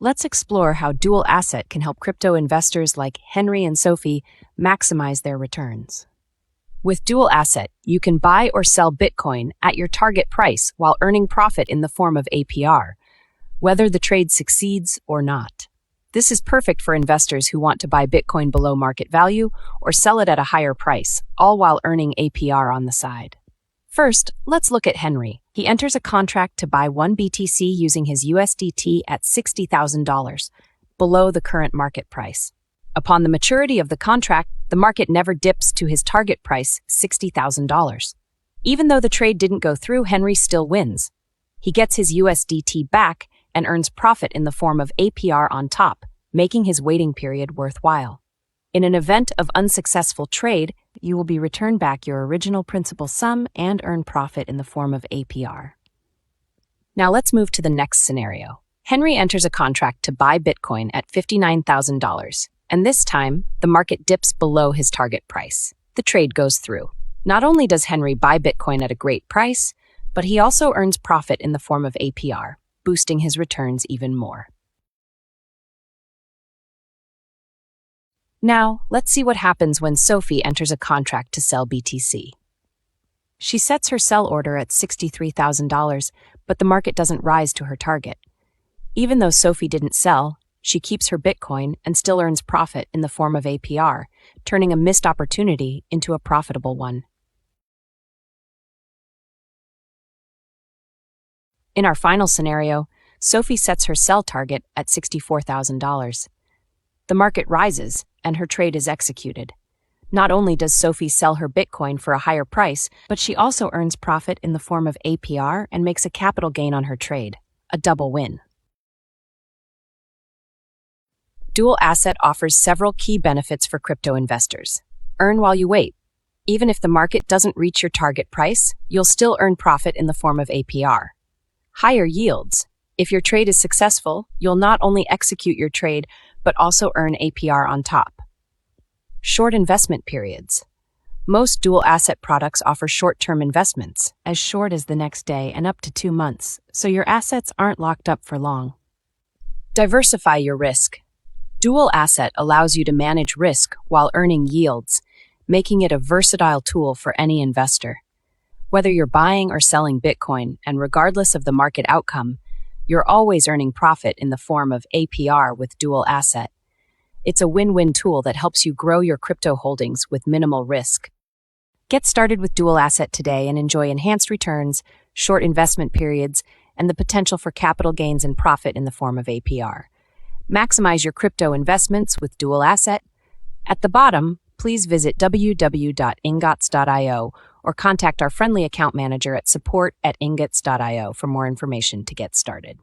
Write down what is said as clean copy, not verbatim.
let's explore how dual asset can help crypto investors like Henry and Sophie maximize their returns. With dual asset, you can buy or sell Bitcoin at your target price while earning profit in the form of APR, whether the trade succeeds or not. This is perfect for investors who want to buy Bitcoin below market value or sell it at a higher price, all while earning APR on the side. First, let's look at Henry. He enters a contract to buy 1 BTC using his USDT at $60,000, below the current market price. Upon the maturity of the contract, the market never dips to his target price, $60,000. Even though the trade didn't go through, Henry still wins. He gets his USDT back and earns profit in the form of APR on top, making his waiting period worthwhile. In an event of unsuccessful trade, you will be returned back your original principal sum and earn profit in the form of APR. Now let's move to the next scenario. Henry enters a contract to buy Bitcoin at $59,000, and this time, the market dips below his target price. The trade goes through. Not only does Henry buy Bitcoin at a great price, but he also earns profit in the form of APR, boosting his returns even more. Now, let's see what happens when Sophie enters a contract to sell BTC. She sets her sell order at $63,000, but the market doesn't rise to her target. Even though Sophie didn't sell, she keeps her Bitcoin and still earns profit in the form of APR, turning a missed opportunity into a profitable one. In our final scenario, Sophie sets her sell target at $64,000. The market rises, and her trade is executed. Not only does Sophie sell her Bitcoin for a higher price, but she also earns profit in the form of APR and makes a capital gain on her trade, a double win. Dual asset offers several key benefits for crypto investors. Earn while you wait. Even if the market doesn't reach your target price, you'll still earn profit in the form of APR. Higher yields. If your trade is successful, you'll not only execute your trade, but also earn APR on top. Short investment periods. Most dual asset products offer short-term investments, as short as the next day and up to 2 months, so your assets aren't locked up for long. Diversify your risk. Dual asset allows you to manage risk while earning yields, making it a versatile tool for any investor. Whether you're buying or selling Bitcoin, and regardless of the market outcome, you're always earning profit in the form of APR with dual asset. It's a win-win tool that helps you grow your crypto holdings with minimal risk. Get started with dual asset today and enjoy enhanced returns, short investment periods, and the potential for capital gains and profit in the form of APR. Maximize your crypto investments with dual asset. At the bottom, please visit www.ingots.io or contact our friendly account manager at support@ingots.io for more information to get started.